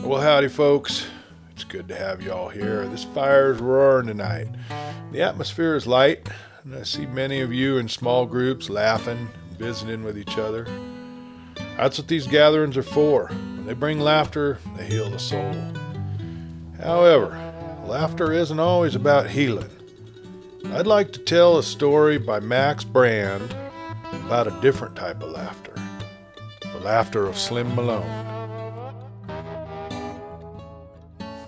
Well, howdy, folks. It's good to have you all here. This fire's roaring tonight. The atmosphere is light, and I see many of you in small groups laughing, visiting with each other. That's what these gatherings are for. When they bring laughter, they heal the soul. However, laughter isn't always about healing. I'd like to tell a story by Max Brand about a different type of laughter. The laughter of Slim Malone.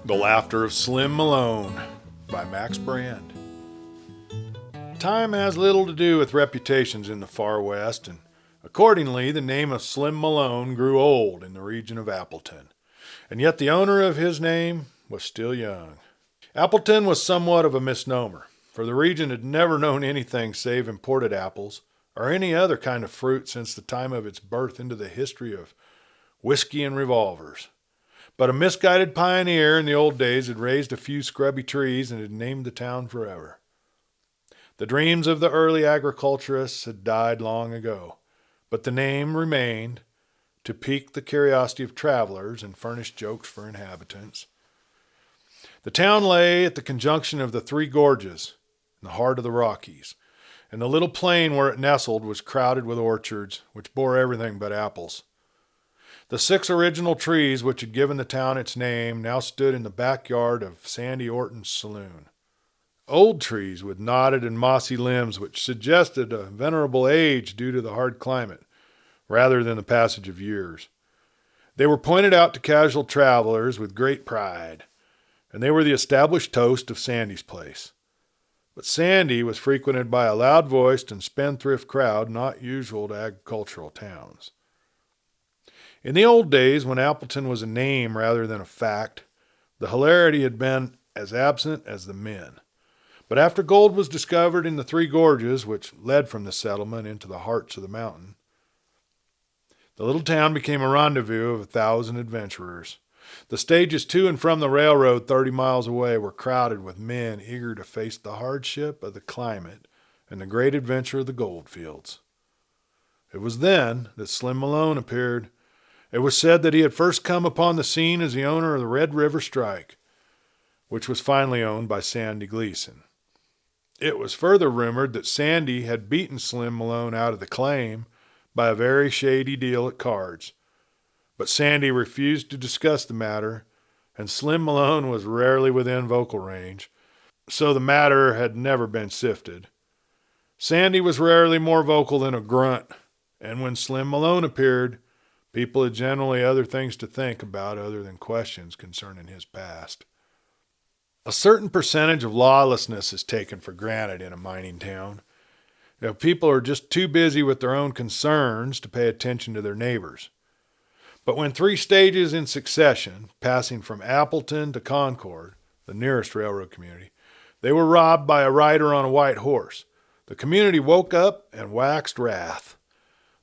The Laughter of Slim Malone by Max Brand. Time has little to do with reputations in the far west, and accordingly the name of Slim Malone grew old in the region of Appleton, and yet the owner of his name was still young. Appleton was somewhat of a misnomer, for the region had never known anything save imported apples or any other kind of fruit since the time of its birth into the history of whiskey and revolvers. But a misguided pioneer in the old days had raised a few scrubby trees and had named the town forever. The dreams of the early agriculturists had died long ago, but the name remained to pique the curiosity of travelers and furnish jokes for inhabitants. The town lay at the conjunction of the three gorges in the heart of the Rockies, and the little plain where it nestled was crowded with orchards, which bore everything but apples. The 6 original trees which had given the town its name now stood in the backyard of Sandy Orton's saloon. Old trees with knotted and mossy limbs which suggested a venerable age due to the hard climate, rather than the passage of years. They were pointed out to casual travelers with great pride, and they were the established toast of Sandy's place. But Sandy was frequented by a loud-voiced and spendthrift crowd not usual to agricultural towns. In the old days, when Appleton was a name rather than a fact, the hilarity had been as absent as the men. But after gold was discovered in the three gorges, which led from the settlement into the hearts of the mountain, the little town became a rendezvous of 1,000 adventurers. The stages to and from the railroad 30 miles away were crowded with men eager to face the hardship of the climate and the great adventure of the gold fields. It was then that Slim Malone appeared. It was said that he had first come upon the scene as the owner of the Red River Strike, which was finally owned by Sandy Gleason. It was further rumored that Sandy had beaten Slim Malone out of the claim by a very shady deal at cards. But Sandy refused to discuss the matter, and Slim Malone was rarely within vocal range, so the matter had never been sifted. Sandy was rarely more vocal than a grunt, and when Slim Malone appeared, people had generally other things to think about other than questions concerning his past. A certain percentage of lawlessness is taken for granted in a mining town. People are just too busy with their own concerns to pay attention to their neighbors. But when 3 stages in succession, passing from Appleton to Concord, the nearest railroad community, they were robbed by a rider on a white horse, the community woke up and waxed wrath.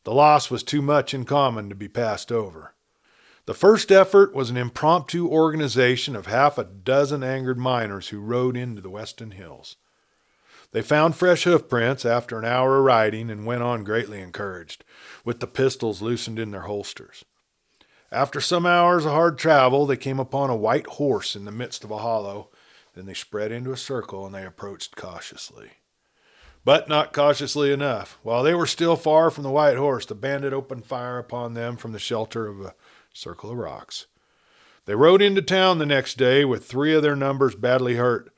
The loss was too much in common to be passed over. The first effort was an impromptu organization of half a dozen angered miners who rode into the western hills. They found fresh hoof prints after an hour of riding and went on greatly encouraged, with the pistols loosened in their holsters. After some hours of hard travel, they came upon a white horse in the midst of a hollow. Then they spread into a circle and they approached cautiously. But not cautiously enough. While they were still far from the white horse, the bandit opened fire upon them from the shelter of a circle of rocks. They rode into town the next day with 3 of their numbers badly hurt,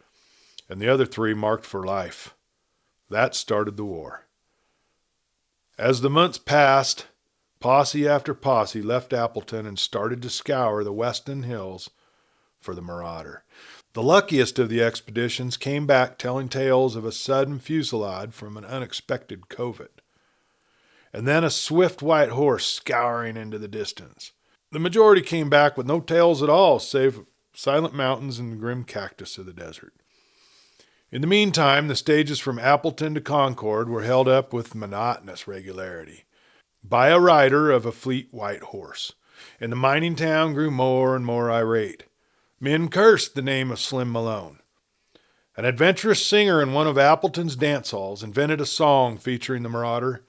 and the other 3 marked for life. That started the war. As the months passed, posse after posse left Appleton and started to scour the western hills for the marauder. The luckiest of the expeditions came back telling tales of a sudden fusillade from an unexpected covert, and then a swift white horse scouring into the distance. The majority came back with no tales at all, save silent mountains and the grim cactus of the desert. In the meantime, the stages from Appleton to Concord were held up with monotonous regularity by a rider of a fleet white horse, and the mining town grew more and more irate. Men cursed the name of Slim Malone. An adventurous singer in one of Appleton's dance halls invented a song featuring the marauder,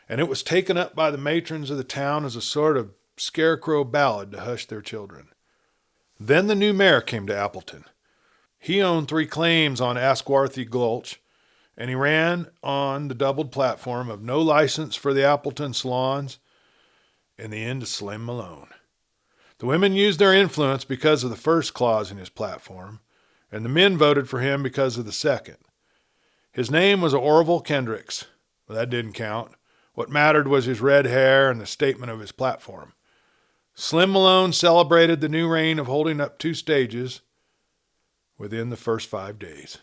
and it was taken up by the matrons of the town as a sort of scarecrow ballad to hush their children. Then the new mayor came to Appleton. He owned 3 claims on Asquarthy Gulch, and he ran on the doubled platform of no license for the Appleton salons and the end of Slim Malone. The women used their influence because of the first clause in his platform, and the men voted for him because of the second. His name was Orville Kendricks, but that didn't count. What mattered was his red hair and the statement of his platform. Slim Malone celebrated the new reign of holding up 2 stages within the first 5 days.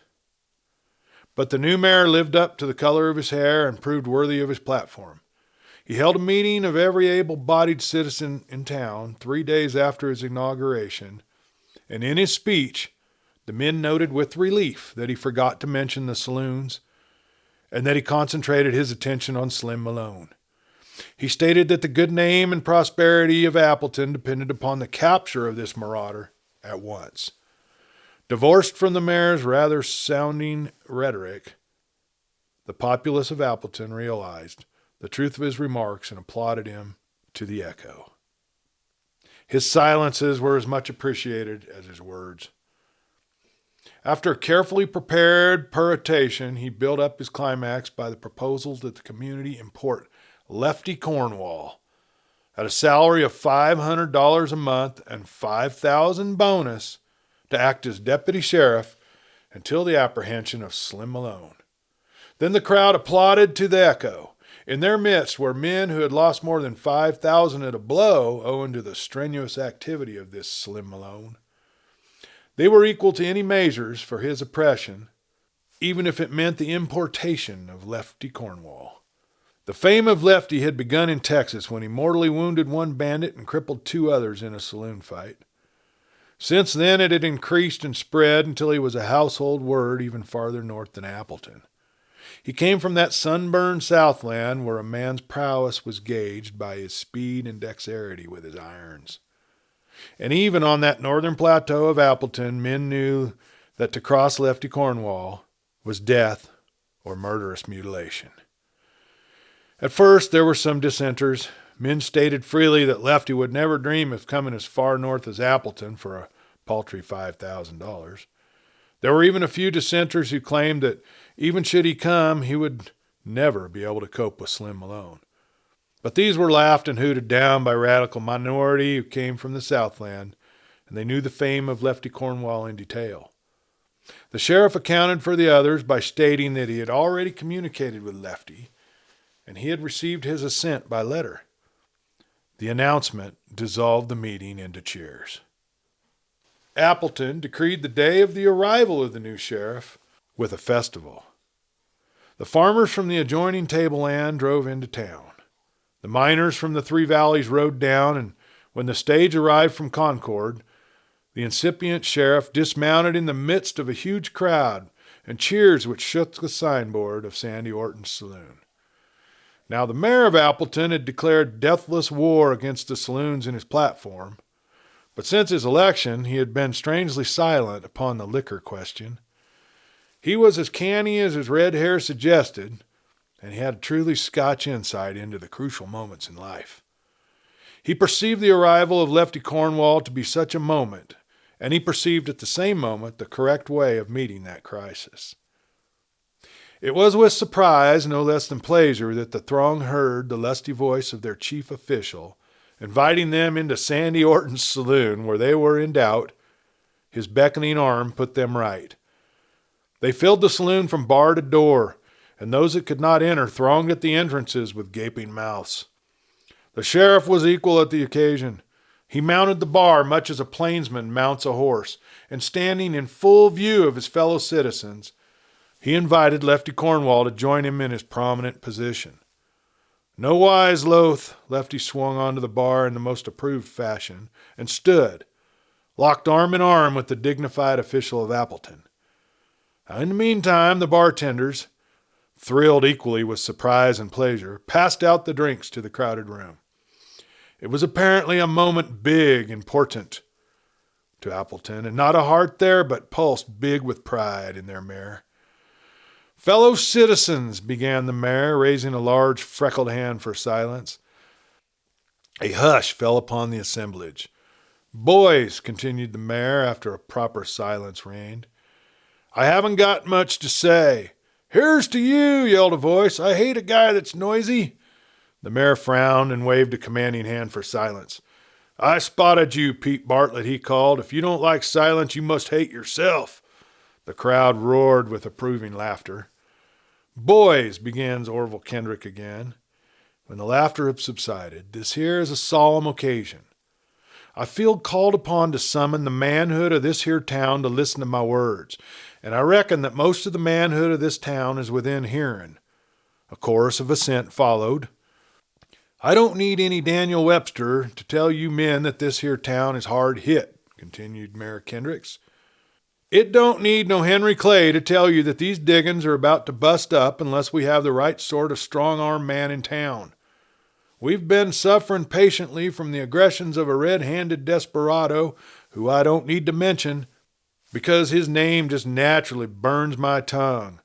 But the new mayor lived up to the color of his hair and proved worthy of his platform. He held a meeting of every able-bodied citizen in town 3 days after his inauguration, and in his speech, the men noted with relief that he forgot to mention the saloons and that he concentrated his attention on Slim Malone. He stated that the good name and prosperity of Appleton depended upon the capture of this marauder at once. Divorced from the mayor's rather sounding rhetoric, the populace of Appleton realized the truth of his remarks and applauded him to the echo. His silences were as much appreciated as his words. After a carefully prepared peroration, he built up his climax by the proposal that the community import Lefty Cornwall at a salary of $500 a month and $5,000 bonus to act as deputy sheriff until the apprehension of Slim Malone. Then the crowd applauded to the echo. In their midst were men who had lost more than $5,000 at a blow owing to the strenuous activity of this Slim Malone. They were equal to any measures for his oppression, even if it meant the importation of Lefty Cornwall. The fame of Lefty had begun in Texas when he mortally wounded 1 bandit and crippled 2 others in a saloon fight. Since then it had increased and spread until he was a household word even farther north than Appleton. He came from that sunburned Southland where a man's prowess was gauged by his speed and dexterity with his irons. And even on that northern plateau of Appleton, men knew that to cross Lefty Cornwall was death or murderous mutilation. At first there were some dissenters. Men stated freely that Lefty would never dream of coming as far north as Appleton for a paltry $5,000. There were even a few dissenters who claimed that even should he come, he would never be able to cope with Slim Malone. But these were laughed and hooted down by radical minority who came from the Southland, and they knew the fame of Lefty Cornwall in detail. The sheriff accounted for the others by stating that he had already communicated with Lefty, and he had received his assent by letter. The announcement dissolved the meeting into cheers. Appleton decreed the day of the arrival of the new sheriff with a festival. The farmers from the adjoining tableland drove into town. The miners from the 3 valleys rode down, and when the stage arrived from Concord, the incipient sheriff dismounted in the midst of a huge crowd and cheers which shook the signboard of Sandy Orton's saloon. Now the mayor of Appleton had declared deathless war against the saloons in his platform, but since his election he had been strangely silent upon the liquor question. He was as canny as his red hair suggested, and he had a truly Scotch insight into the crucial moments in life. He perceived the arrival of Lefty Cornwall to be such a moment, and he perceived at the same moment the correct way of meeting that crisis. It was with surprise, no less than pleasure, that the throng heard the lusty voice of their chief official, inviting them into Sandy Orton's saloon, where they were in doubt. His beckoning arm put them right. They filled the saloon from bar to door, and those that could not enter thronged at the entrances with gaping mouths. The sheriff was equal at the occasion. He mounted the bar much as a plainsman mounts a horse, and standing in full view of his fellow citizens, he invited Lefty Cornwall to join him in his prominent position. Nowise loath, Lefty swung onto the bar in the most approved fashion, and stood, locked arm in arm with the dignified official of Appleton. In the meantime, the bartenders, thrilled equally with surprise and pleasure, passed out the drinks to the crowded room. It was apparently a moment big, important to Appleton, and not a heart there but pulsed big with pride in their mayor. "Fellow citizens," began the mayor, raising a large freckled hand for silence. A hush fell upon the assemblage. Boys, continued the mayor after a proper silence reigned, I haven't got much to say. Here's to you, yelled a voice. I hate a guy that's noisy. The mayor frowned and waved a commanding hand for silence. I spotted you, Pete Bartlett, he called. If you don't like silence, you must hate yourself. The crowd roared with approving laughter. Boys, begins Orville Kendrick again. When the laughter had subsided, this here is a solemn occasion. I feel called upon to summon the manhood of this here town to listen to my words, and I reckon that most of the manhood of this town is within hearing. A chorus of assent followed. I don't need any Daniel Webster to tell you men that this here town is hard hit, continued Mayor Kendricks. It don't need no Henry Clay to tell you that these diggins are about to bust up unless we have the right sort of strong-arm man in town. We've been suffering patiently from the aggressions of a red-handed desperado who I don't need to mention because his name just naturally burns my tongue.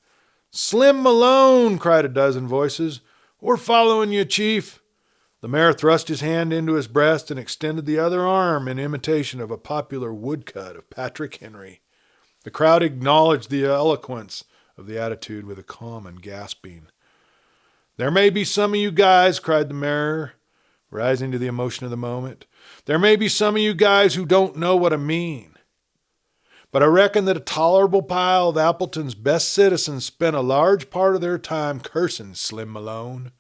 Slim Malone, cried a dozen voices. We're following you, Chief. The mayor thrust his hand into his breast and extended the other arm in imitation of a popular woodcut of Patrick Henry. The crowd acknowledged the eloquence of the attitude with a common gasping. There may be some of you guys, cried the mayor, rising to the emotion of the moment. There may be some of you guys who don't know what I mean. But I reckon that a tolerable pile of Appleton's best citizens spent a large part of their time cursing Slim Malone.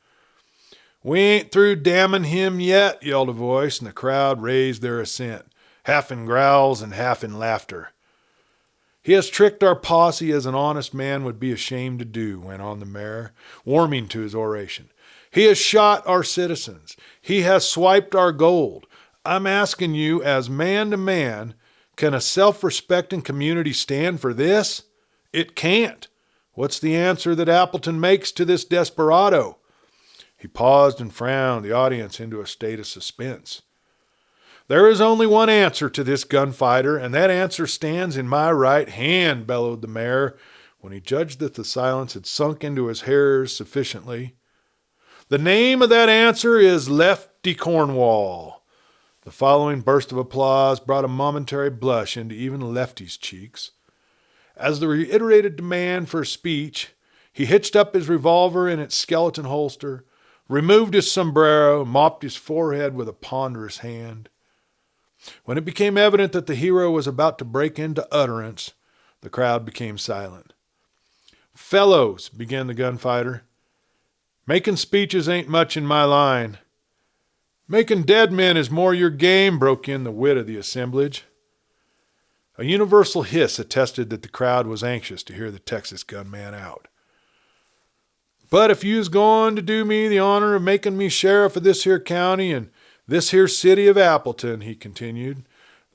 We ain't through damning him yet, yelled a voice, and the crowd raised their assent, half in growls and half in laughter. He has tricked our posse as an honest man would be ashamed to do, went on the mayor, warming to his oration. He has shot our citizens. He has swiped our gold. I'm asking you, as man to man, can a self-respecting community stand for this? It can't. What's the answer that Appleton makes to this desperado? He paused and frowned the audience into a state of suspense. There is only one answer to this gunfighter, and that answer stands in my right hand, bellowed the mayor, when he judged that the silence had sunk into his hairs sufficiently. The name of that answer is Lefty Cornwall. The following burst of applause brought a momentary blush into even Lefty's cheeks. As the reiterated demand for speech, he hitched up his revolver in its skeleton holster, removed his sombrero, and mopped his forehead with a ponderous hand. When it became evident that the hero was about to break into utterance, the crowd became silent. Fellows, began the gunfighter, making speeches ain't much in my line. Making dead men is more your game, broke in the wit of the assemblage. A universal hiss attested that the crowd was anxious to hear the Texas gunman out. But if you's going to do me the honor of making me sheriff of this here county and this here city of Appleton, he continued,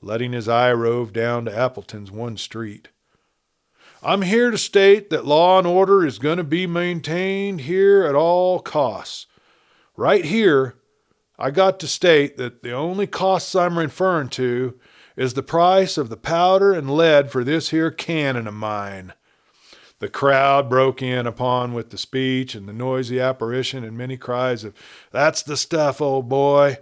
letting his eye rove down to Appleton's one street. I'm here to state that law and order is going to be maintained here at all costs. Right here, I got to state that the only costs I'm referring to is the price of the powder and lead for this here cannon of mine. The crowd broke in upon with the speech and the noisy apparition and many cries of, That's the stuff, old boy.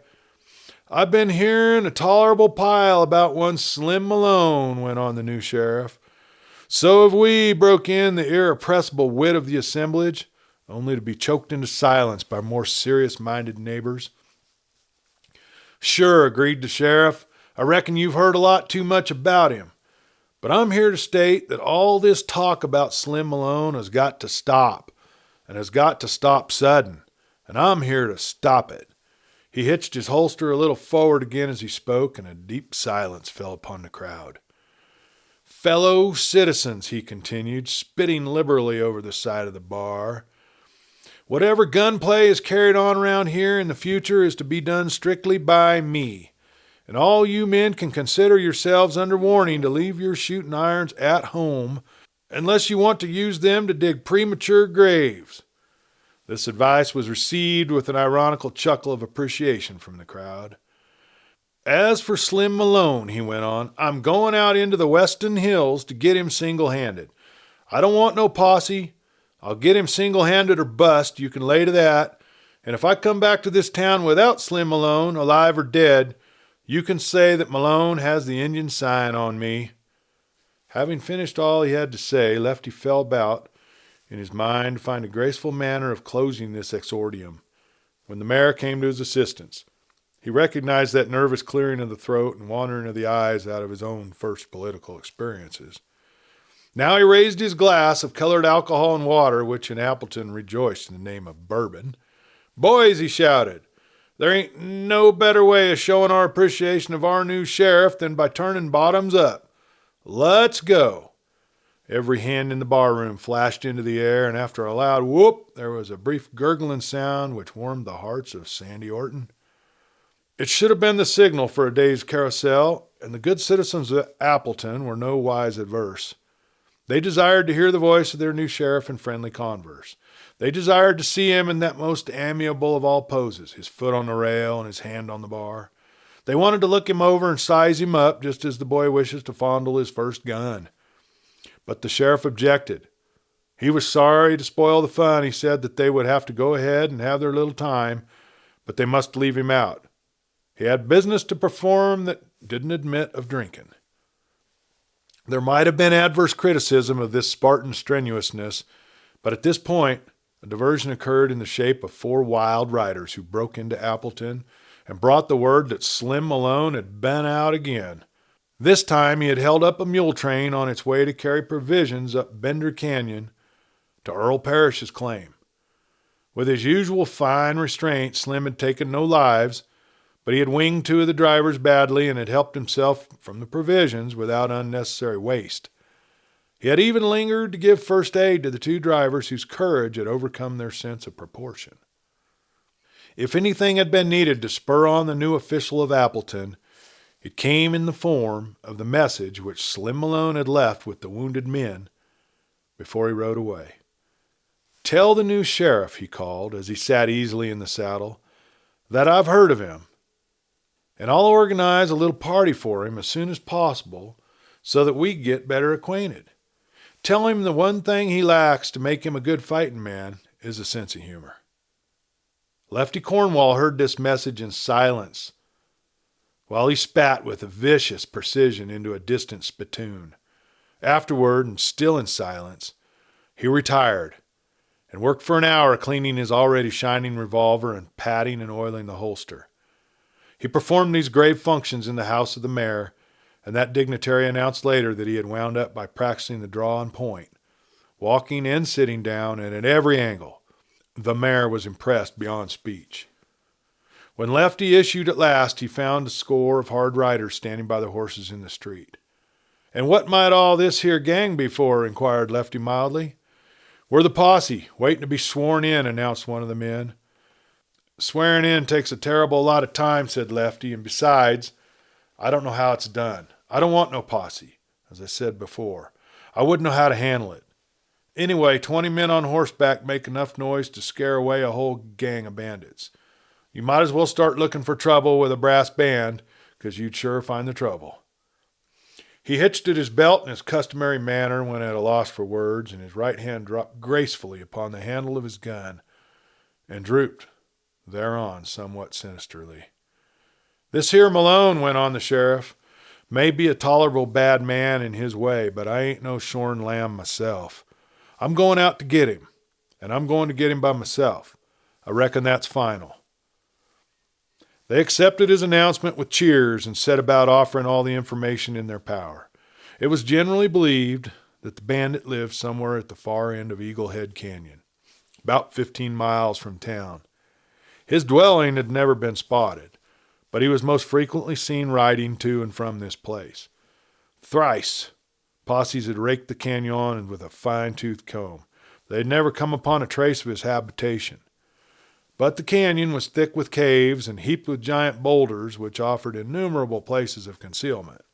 I've been hearing a tolerable pile about one Slim Malone, went on the new sheriff. So have we, broke in the irrepressible wit of the assemblage, only to be choked into silence by more serious-minded neighbors. Sure, agreed the sheriff. I reckon you've heard a lot too much about him. But I'm here to state that all this talk about Slim Malone has got to stop, and has got to stop sudden, and I'm here to stop it. He hitched his holster a little forward again as he spoke, and a deep silence fell upon the crowd. Fellow citizens, he continued, spitting liberally over the side of the bar, whatever gunplay is carried on around here in the future is to be done strictly by me, and all you men can consider yourselves under warning to leave your shooting irons at home unless you want to use them to dig premature graves. This advice was received with an ironical chuckle of appreciation from the crowd. As for Slim Malone, he went on, I'm going out into the western hills to get him single-handed. I don't want no posse. I'll get him single-handed or bust, you can lay to that. And if I come back to this town without Slim Malone, alive or dead, You can say that Malone has the Indian sign on me." Having finished all he had to say, Lefty fell about in his mind to find a graceful manner of closing this exordium, when the mayor came to his assistance. He recognized that nervous clearing of the throat and wandering of the eyes out of his own first political experiences. Now he raised his glass of colored alcohol and water, which in Appleton rejoiced in the name of bourbon. "Boys," he shouted, "there ain't no better way of showing our appreciation of our new sheriff than by turning bottoms up. Let's go." Every hand in the barroom flashed into the air, and after a loud whoop, there was a brief gurgling sound which warmed the hearts of Sandy Orton. It should have been the signal for a day's carousel, and the good citizens of Appleton were no wise adverse. They desired to hear the voice of their new sheriff in friendly converse. They desired to see him in that most amiable of all poses, his foot on the rail and his hand on the bar. They wanted to look him over and size him up, just as the boy wishes to fondle his first gun. But the sheriff objected. He was sorry to spoil the fun. He said that they would have to go ahead and have their little time, but they must leave him out. He had business to perform that didn't admit of drinking. There might have been adverse criticism of this Spartan strenuousness, but at this point, a diversion occurred in the shape of 4 wild riders who broke into Appleton and brought the word that Slim Malone had been out again. This time he had held up a mule train on its way to carry provisions up Bender Canyon to Earl Parrish's claim. With his usual fine restraint, Slim had taken no lives, but he had winged 2 of the drivers badly and had helped himself from the provisions without unnecessary waste. He had even lingered to give first aid to the 2 drivers whose courage had overcome their sense of proportion. If anything had been needed to spur on the new official of Appleton, it came in the form of the message which Slim Malone had left with the wounded men before he rode away. "Tell the new sheriff," he called as he sat easily in the saddle, "that I've heard of him, and I'll organize a little party for him as soon as possible so that we get better acquainted. Tell him the one thing he lacks to make him a good fighting man is a sense of humor." Lefty Cornwall heard this message in silence while he spat with a vicious precision into a distant spittoon. Afterward, and still in silence, he retired and worked for an hour cleaning his already shining revolver and patting and oiling the holster. He performed these grave functions in the house of the mayor, and that dignitary announced later that he had wound up by practicing the draw and point, walking and sitting down, and at every angle. The mayor was impressed beyond speech. When Lefty issued at last, he found a score of hard riders standing by their horses in the street. "And what might all this here gang be for?" inquired Lefty mildly. "We're the posse, waiting to be sworn in," announced one of the men. "Swearing in takes a terrible lot of time," said Lefty, "and besides, I don't know how it's done. I don't want no posse. As I said before, I wouldn't know how to handle it. Anyway, 20 men on horseback make enough noise to scare away a whole gang of bandits. You might as well start looking for trouble with a brass band, 'cause you'd sure find the trouble." He hitched at his belt in his customary manner when at a loss for words, and his right hand dropped gracefully upon the handle of his gun and drooped thereon somewhat sinisterly. "This here Malone," went on the sheriff, "may be a tolerable bad man in his way, but I ain't no shorn lamb myself. I'm going out to get him, and I'm going to get him by myself. I reckon that's final." They accepted his announcement with cheers and set about offering all the information in their power. It was generally believed that the bandit lived somewhere at the far end of Eagle Head Canyon, about 15 miles from town. His dwelling had never been spotted, but he was most frequently seen riding to and from this place. Thrice, posses had raked the canyon with a fine-toothed comb. They had never come upon a trace of his habitation. But the canyon was thick with caves and heaped with giant boulders which offered innumerable places of concealment,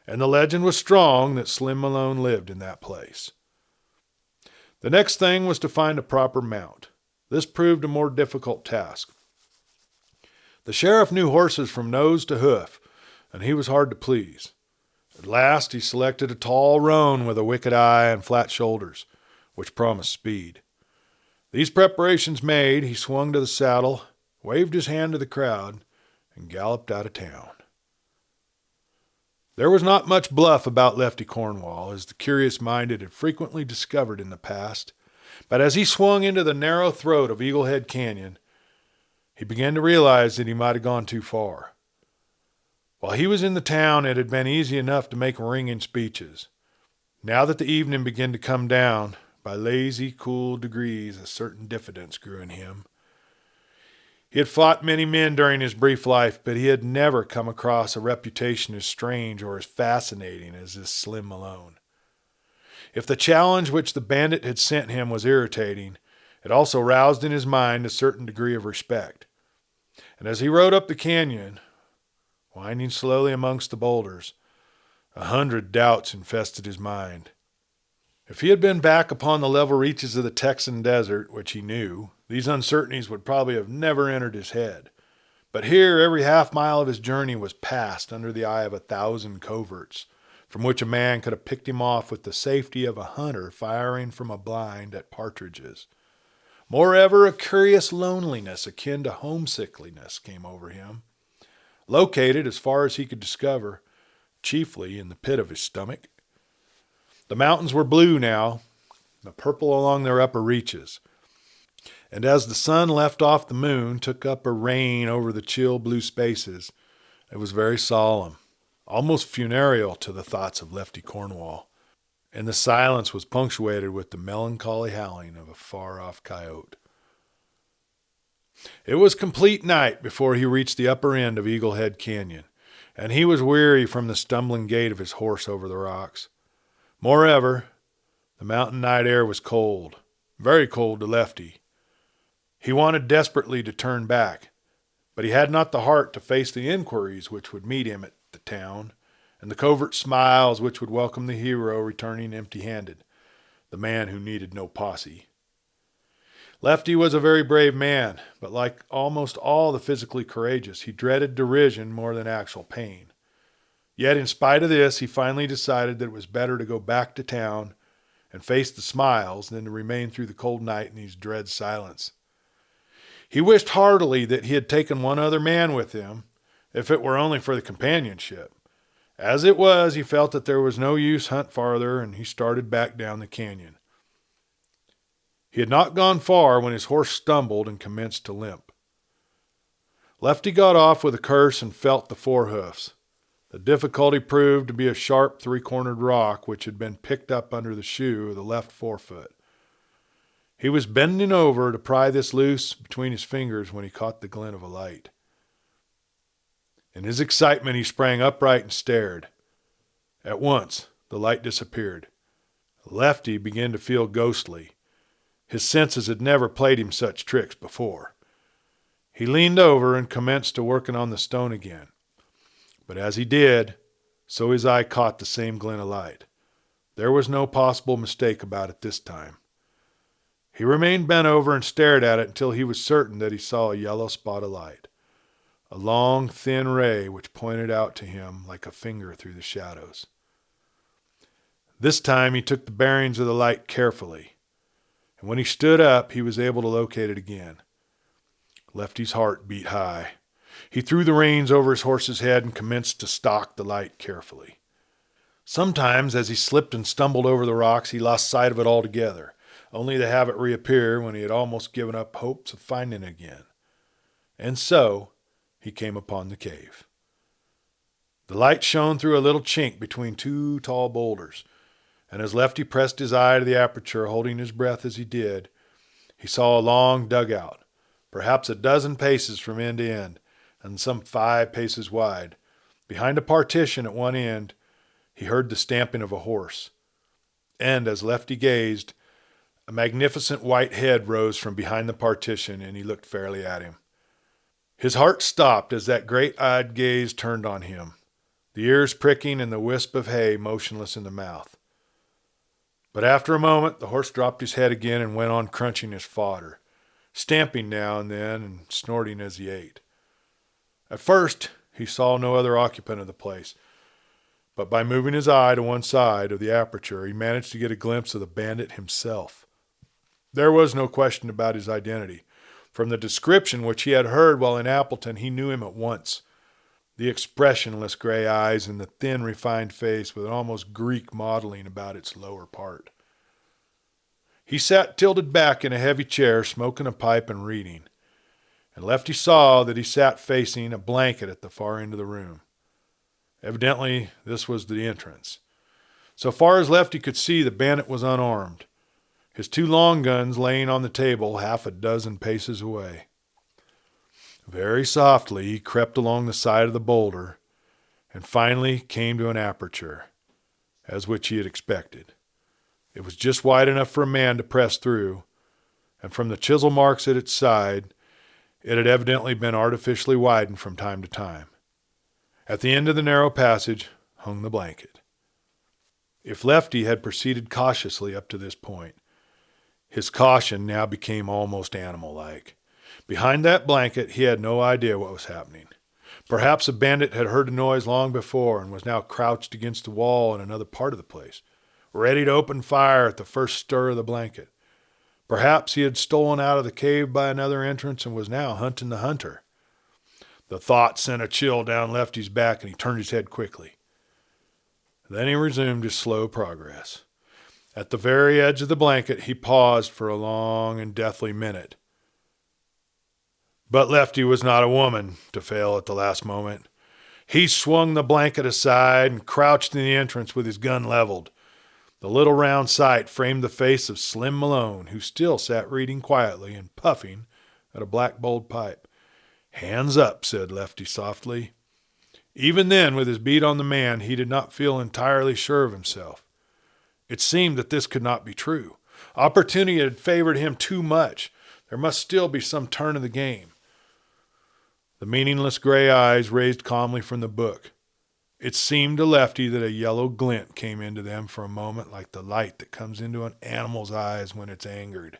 and the legend was strong that Slim Malone lived in that place. The next thing was to find a proper mount. This proved a more difficult task. The sheriff knew horses from nose to hoof, and he was hard to please. At last he selected a tall roan with a wicked eye and flat shoulders, which promised speed. These preparations made, he swung to the saddle, waved his hand to the crowd, and galloped out of town. There was not much bluff about Lefty Cornwall, as the curious-minded had frequently discovered in the past, but as he swung into the narrow throat of Eagle Head Canyon, he began to realize that he might have gone too far. While he was in the town, it had been easy enough to make ringing speeches. Now that the evening began to come down, by lazy, cool degrees, a certain diffidence grew in him. He had fought many men during his brief life, but he had never come across a reputation as strange or as fascinating as this Slim Malone. If the challenge which the bandit had sent him was irritating, it also roused in his mind a certain degree of respect. And as he rode up the canyon, winding slowly amongst the boulders, 100 doubts infested his mind. If he had been back upon the level reaches of the Texan desert, which he knew, these uncertainties would probably have never entered his head. But here every half-mile of his journey was passed under the eye of 1,000 coverts, from which a man could have picked him off with the safety of a hunter firing from a blind at partridges. Moreover, a curious loneliness akin to homesickliness came over him, located, as far as he could discover, chiefly in the pit of his stomach. The mountains were blue now, the purple along their upper reaches, and as the sun left off the moon took up a rain over the chill blue spaces, it was very solemn, almost funereal to the thoughts of Lefty Cornwall, and the silence was punctuated with the melancholy howling of a far-off coyote. It was complete night before he reached the upper end of Eagle Head Canyon, and he was weary from the stumbling gait of his horse over the rocks. Moreover, the mountain night air was cold, very cold to Lefty. He wanted desperately to turn back, but he had not the heart to face the inquiries which would meet him at the town, and the covert smiles which would welcome the hero returning empty-handed, the man who needed no posse. Lefty was a very brave man, but like almost all the physically courageous, he dreaded derision more than actual pain. Yet in spite of this, he finally decided that it was better to go back to town and face the smiles than to remain through the cold night in these dread silence. He wished heartily that he had taken one other man with him, if it were only for the companionship. As it was, he felt that there was no use hunt farther, and he started back down the canyon. He had not gone far when his horse stumbled and commenced to limp. Lefty got off with a curse and felt the forehoofs. The difficulty proved to be a sharp three-cornered rock which had been picked up under the shoe of the left forefoot. He was bending over to pry this loose between his fingers when he caught the glint of a light. In his excitement, he sprang upright and stared. At once, the light disappeared. Lefty began to feel ghostly. His senses had never played him such tricks before. He leaned over and commenced to working on the stone again. But as he did, so his eye caught the same glint of light. There was no possible mistake about it this time. He remained bent over and stared at it until he was certain that he saw a yellow spot of light, a long, thin ray which pointed out to him like a finger through the shadows. This time he took the bearings of the light carefully, and when he stood up, he was able to locate it again. Lefty's heart beat high. He threw the reins over his horse's head and commenced to stalk the light carefully. Sometimes, as he slipped and stumbled over the rocks, he lost sight of it altogether, only to have it reappear when he had almost given up hopes of finding it again. And so, he came upon the cave. The light shone through a little chink between two tall boulders, and as Lefty pressed his eye to the aperture, holding his breath as he did, he saw a long dugout, perhaps a dozen paces from end to end, and some 5 paces wide. Behind a partition at one end, he heard the stamping of a horse. And as Lefty gazed, a magnificent white head rose from behind the partition, and he looked fairly at him. His heart stopped as that great-eyed gaze turned on him, the ears pricking and the wisp of hay motionless in the mouth. But after a moment, the horse dropped his head again and went on crunching his fodder, stamping now and then and snorting as he ate. At first, he saw no other occupant of the place, but by moving his eye to one side of the aperture, he managed to get a glimpse of the bandit himself. There was no question about his identity. From the description which he had heard while in Appleton, he knew him at once. the expressionless gray eyes and the thin, refined face with an almost Greek modeling about its lower part. He sat tilted back in a heavy chair, smoking a pipe and reading, and Lefty saw that he sat facing a blanket at the far end of the room. Evidently, this was the entrance. So far as Lefty could see, the bandit was unarmed, his 2 long guns laying on the table half a dozen paces away. Very softly, he crept along the side of the boulder and finally came to an aperture, as which he had expected. It was just wide enough for a man to press through, and from the chisel marks at its side, it had evidently been artificially widened from time to time. At the end of the narrow passage hung the blanket. If Lefty had proceeded cautiously up to this point, his caution now became almost animal-like. Behind that blanket, he had no idea what was happening. Perhaps a bandit had heard a noise long before and was now crouched against the wall in another part of the place, ready to open fire at the first stir of the blanket. Perhaps he had stolen out of the cave by another entrance and was now hunting the hunter. The thought sent a chill down Lefty's back, and he turned his head quickly. Then he resumed his slow progress. At the very edge of the blanket, he paused for a long and deathly minute. But Lefty was not a woman to fail at the last moment. He swung the blanket aside and crouched in the entrance with his gun leveled. The little round sight framed the face of Slim Malone, who still sat reading quietly and puffing at a black-bowled pipe. "Hands up," said Lefty softly. Even then, with his bead on the man, he did not feel entirely sure of himself. It seemed that this could not be true. Opportunity had favored him too much. There must still be some turn of the game. The meaningless gray eyes raised calmly from the book. It seemed to Lefty that a yellow glint came into them for a moment, like the light that comes into an animal's eyes when it's angered.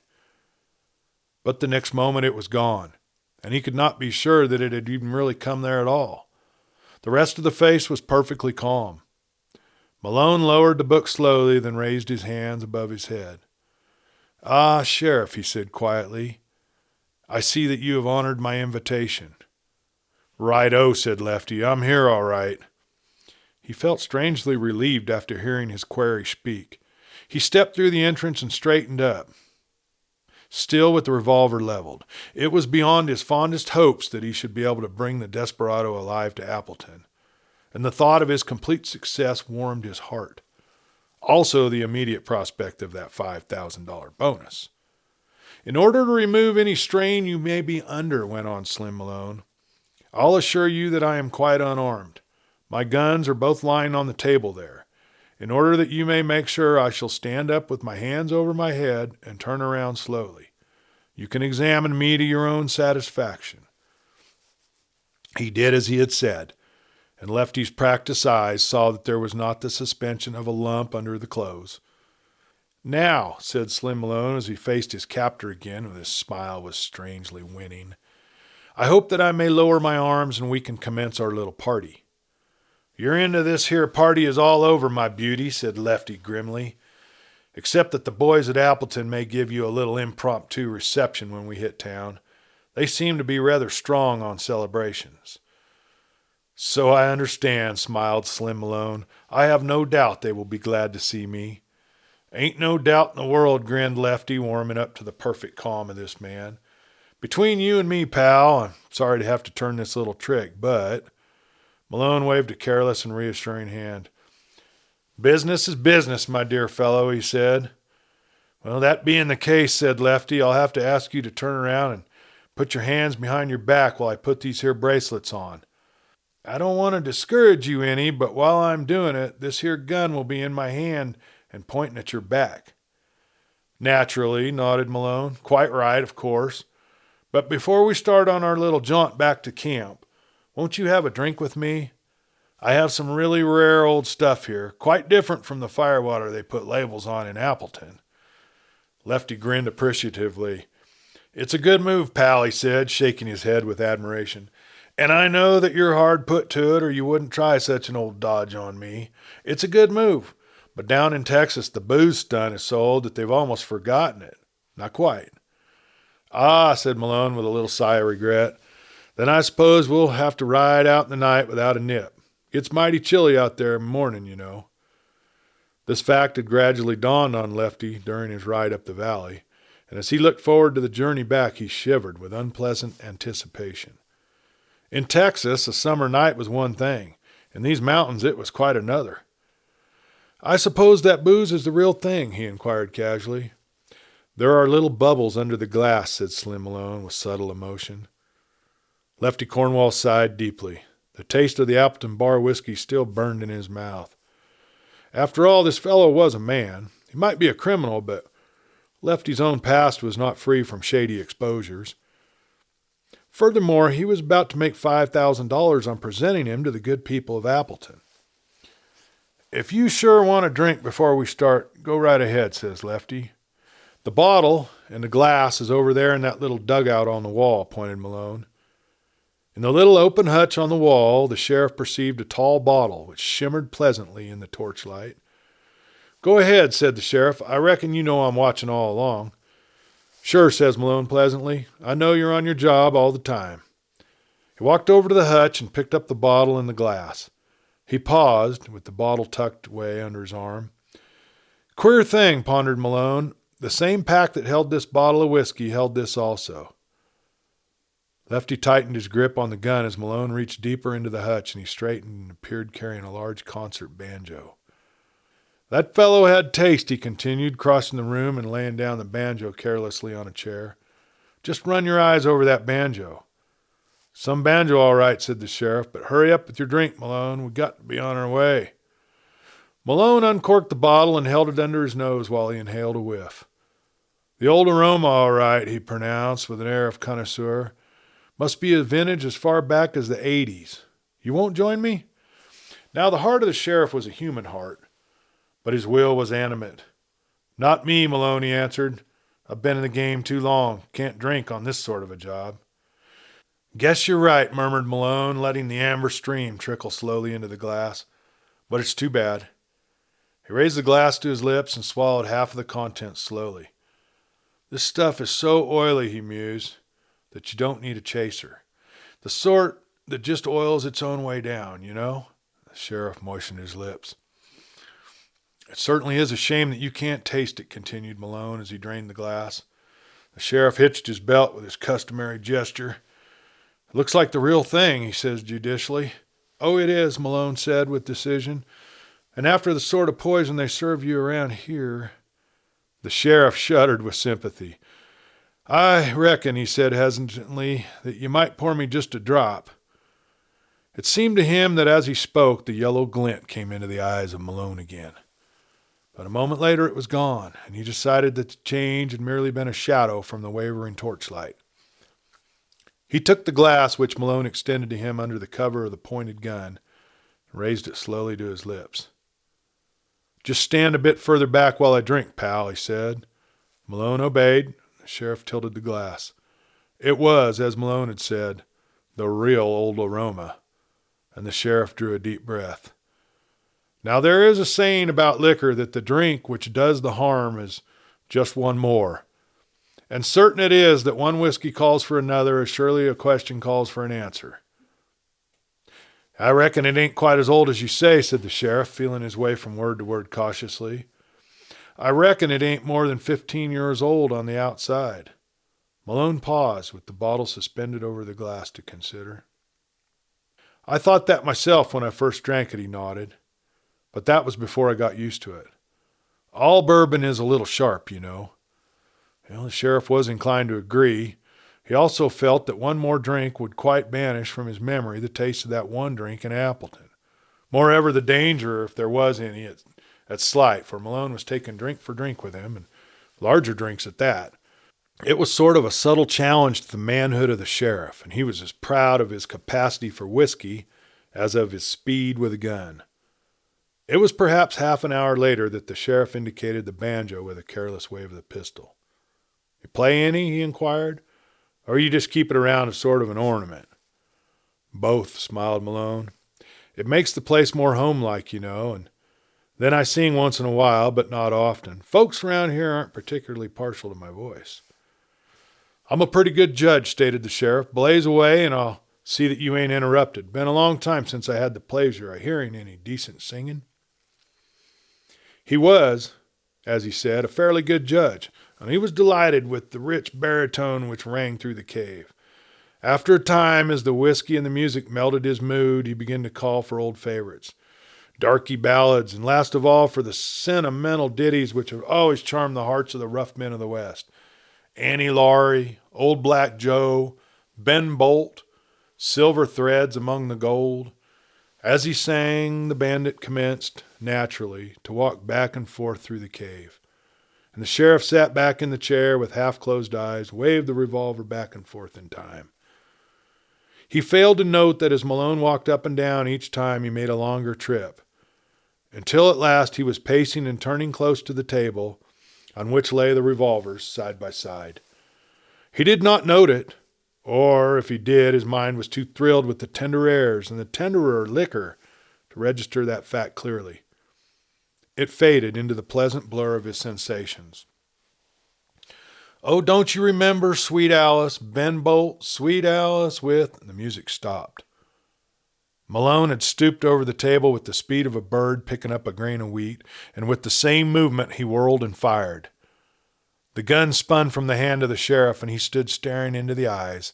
But the next moment it was gone, and he could not be sure that it had even really come there at all. The rest of the face was perfectly calm. Malone lowered the book slowly, then raised his hands above his head. "Ah, Sheriff," he said quietly, "I see that you have honored my invitation." "Right-o," said Lefty. "I'm here all right." He felt strangely relieved after hearing his query speak. He stepped through the entrance and straightened up, still with the revolver leveled. It was beyond his fondest hopes that he should be able to bring the desperado alive to Appleton, and the thought of his complete success warmed his heart. Also the immediate prospect of that $5,000 bonus. "In order to remove any strain you may be under," went on Slim Malone, "I'll assure you that I am quite unarmed. My guns are both lying on the table there. In order that you may make sure, I shall stand up with my hands over my head and turn around slowly. You can examine me to your own satisfaction." He did as he had said, and Lefty's practiced eyes saw that there was not the suspension of a lump under the clothes. "Now," said Slim Malone as he faced his captor again, and his smile was strangely winning, "I hope that I may lower my arms and we can commence our little party." "Your end of this here party is all over, my beauty," said Lefty grimly, "except that the boys at Appleton may give you a little impromptu reception when we hit town. They seem to be rather strong on celebrations." "So I understand," smiled Slim Malone. "I have no doubt they will be glad to see me." "Ain't no doubt in the world," grinned Lefty, warming up to the perfect calm of this man. "Between you and me, pal, I'm sorry to have to turn this little trick, but—" Malone waved a careless and reassuring hand. "Business is business, my dear fellow," he said. "Well, that being the case," said Lefty, "I'll have to ask you to turn around and put your hands behind your back while I put these here bracelets on. I don't want to discourage you any, but while I'm doing it, this here gun will be in my hand and pointing at your back." "Naturally," nodded Malone. "Quite right, of course. But before we start on our little jaunt back to camp, won't you have a drink with me? I have some really rare old stuff here, quite different from the firewater they put labels on in Appleton." Lefty grinned appreciatively. "It's a good move, pal," he said, shaking his head with admiration. "And I know that you're hard put to it or you wouldn't try such an old dodge on me. It's a good move, but down in Texas the booze stunt is so old that they've almost forgotten it. Not quite." "Ah," said Malone with a little sigh of regret. Then I suppose we'll have to ride out in the night without a nip. It's mighty chilly out there in the morning, you know." This fact had gradually dawned on Lefty during his ride up the valley, and as he looked forward to the journey back, he shivered with unpleasant anticipation. In Texas, a summer night was one thing. In these mountains, it was quite another. "I suppose that booze is the real thing?" he inquired casually. "There are little bubbles under the glass," said Slim Malone with subtle emotion. Lefty Cornwall sighed deeply. The taste of the Appleton bar whiskey still burned in his mouth. After all, this fellow was a man. He might be a criminal, but Lefty's own past was not free from shady exposures. Furthermore, he was about to make $5,000 on presenting him to the good people of Appleton. "If you sure want a drink before we start, go right ahead," says Lefty. "The bottle and the glass is over there in that little dugout on the wall," pointed Malone. In the little open hutch on the wall, the sheriff perceived a tall bottle which shimmered pleasantly in the torchlight. "Go ahead," said the sheriff. "I reckon you know I'm watching all along." "Sure," says Malone pleasantly. "I know you're on your job all the time." He walked over to the hutch and picked up the bottle and the glass. He paused, with the bottle tucked away under his arm. "Queer thing," pondered Malone. "The same pack that held this bottle of whiskey held this also." Lefty tightened his grip on the gun as Malone reached deeper into the hutch, and he straightened and appeared carrying a large concert banjo. "That fellow had taste," he continued, crossing the room and laying down the banjo carelessly on a chair. "Just run your eyes over that banjo." "Some banjo, all right," said the sheriff, "but hurry up with your drink, Malone. We've got to be on our way." Malone uncorked the bottle and held it under his nose while he inhaled a whiff. "The old aroma, all right," he pronounced with an air of connoisseur. "Must be a vintage as far back as the '80s. You won't join me?" Now, the heart of the sheriff was a human heart, but his will was animate. "Not me," Malone answered. "I've been in the game too long. Can't drink on this sort of a job." "Guess you're right," murmured Malone, letting the amber stream trickle slowly into the glass. "But it's too bad." He raised the glass to his lips and swallowed half of the contents slowly. "This stuff is so oily," he mused, "that you don't need a chaser. The sort that just oils its own way down, you know?" The sheriff moistened his lips. "It certainly is a shame that you can't taste it," continued Malone as he drained the glass. The sheriff hitched his belt with his customary gesture. "It looks like the real thing," he says judicially. "Oh, it is," Malone said with decision. "And after the sort of poison they serve you around here." The sheriff shuddered with sympathy. "I reckon," he said hesitantly, "that you might pour me just a drop." It seemed to him that as he spoke, the yellow glint came into the eyes of Malone again. But a moment later it was gone, and he decided that the change had merely been a shadow from the wavering torchlight. He took the glass which Malone extended to him under the cover of the pointed gun and raised it slowly to his lips. "Just stand a bit further back while I drink, pal," he said. Malone obeyed. The sheriff tilted the glass. It was, as Malone had said, the real old aroma, and the sheriff drew a deep breath. Now there is a saying about liquor that the drink which does the harm is just one more. And certain it is that one whiskey calls for another as surely a question calls for an answer. "I reckon it ain't quite as old as you say," said the sheriff, feeling his way from word to word cautiously. "I reckon it ain't more than 15 years old on the outside." Malone paused, with the bottle suspended over the glass to consider. "I thought that myself when I first drank it," he nodded. "But that was before I got used to it. All bourbon is a little sharp, you know." Well, the sheriff was inclined to agree. He also felt that one more drink would quite banish from his memory the taste of that one drink in Appleton. Moreover, the danger, if there was any, at slight, for Malone was taking drink for drink with him, and larger drinks at that. It was sort of a subtle challenge to the manhood of the sheriff, and he was as proud of his capacity for whiskey as of his speed with a gun. It was perhaps half an hour later that the sheriff indicated the banjo with a careless wave of the pistol. "You play any?" he inquired. "Or you just keep it around as sort of an ornament?" "Both," smiled Malone. "It makes the place more homelike, you know, and then I sing once in a while, but not often. Folks around here aren't particularly partial to my voice." "I'm a pretty good judge," stated the sheriff. "Blaze away, and I'll See that you ain't interrupted. Been a long time since I had the pleasure of hearing any decent singing." He was, as he said, a fairly good judge, and he was delighted with the rich baritone which rang through the cave. After a time, as the whiskey and the music melted his mood, he began to call for old favorites, darky ballads, and last of all for the sentimental ditties which have always charmed the hearts of the rough men of the West. Annie Laurie, Old Black Joe, Ben Bolt, Silver Threads Among the Gold. As he sang, the bandit commenced, naturally, to walk back and forth through the cave. And the sheriff sat back in the chair with half-closed eyes, waved the revolver back and forth in time. He failed to note that as Malone walked up and down each time he made a longer trip, until at last he was pacing and turning close to the table on which lay the revolvers side by side. He did not note it, or if he did, his mind was too thrilled with the tender airs and the tenderer liquor to register that fact clearly. It faded into the pleasant blur of his sensations. "Oh, don't you remember, Sweet Alice, Ben Bolt, Sweet Alice with—" The music stopped. Malone had stooped over the table with the speed of a bird picking up a grain of wheat, and with the same movement he whirled and fired. The gun spun from the hand of the sheriff, and he stood staring into the eyes,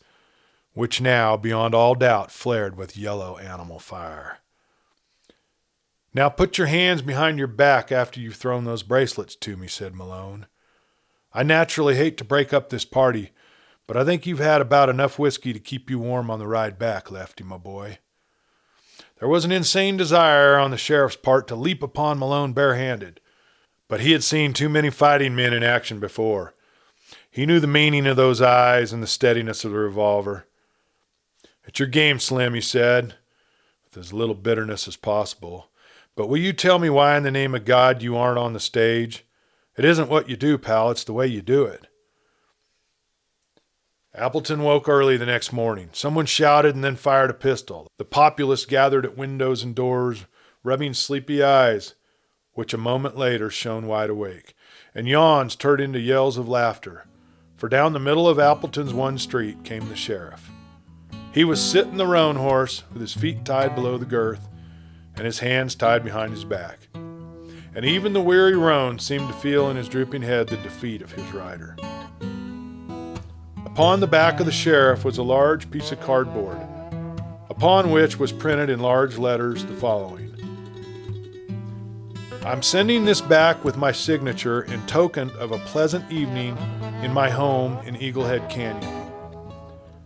which now, beyond all doubt, flared with yellow animal fire. "Now put your hands behind your back after you've thrown those bracelets to me," said Malone. "I naturally hate to break up this party, but I think you've had about enough whiskey to keep you warm on the ride back, Lefty, my boy." There was an insane desire on the sheriff's part to leap upon Malone barehanded, but he had seen too many fighting men in action before. He knew the meaning of those eyes and the steadiness of the revolver. "It's your game, Slim," he said, with as little bitterness as possible. "But will you tell me why in the name of God you aren't on the stage? It isn't what you do, pal, it's the way you do it." Appleton woke early the next morning. Someone shouted and then fired a pistol. The populace gathered at windows and doors, rubbing sleepy eyes, which a moment later shone wide awake, and yawns turned into yells of laughter, for down the middle of Appleton's one street came the sheriff. He was sitting the roan horse, with his feet tied below the girth, and his hands tied behind his back. And even the weary roan seemed to feel in his drooping head the defeat of his rider. Upon the back of the sheriff was a large piece of cardboard, upon which was printed in large letters the following: "I'm sending this back with my signature in token of a pleasant evening in my home in Eaglehead Canyon.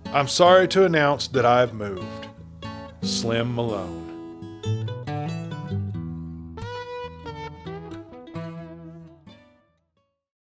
I'm sorry to announce that I've moved. Slim Malone."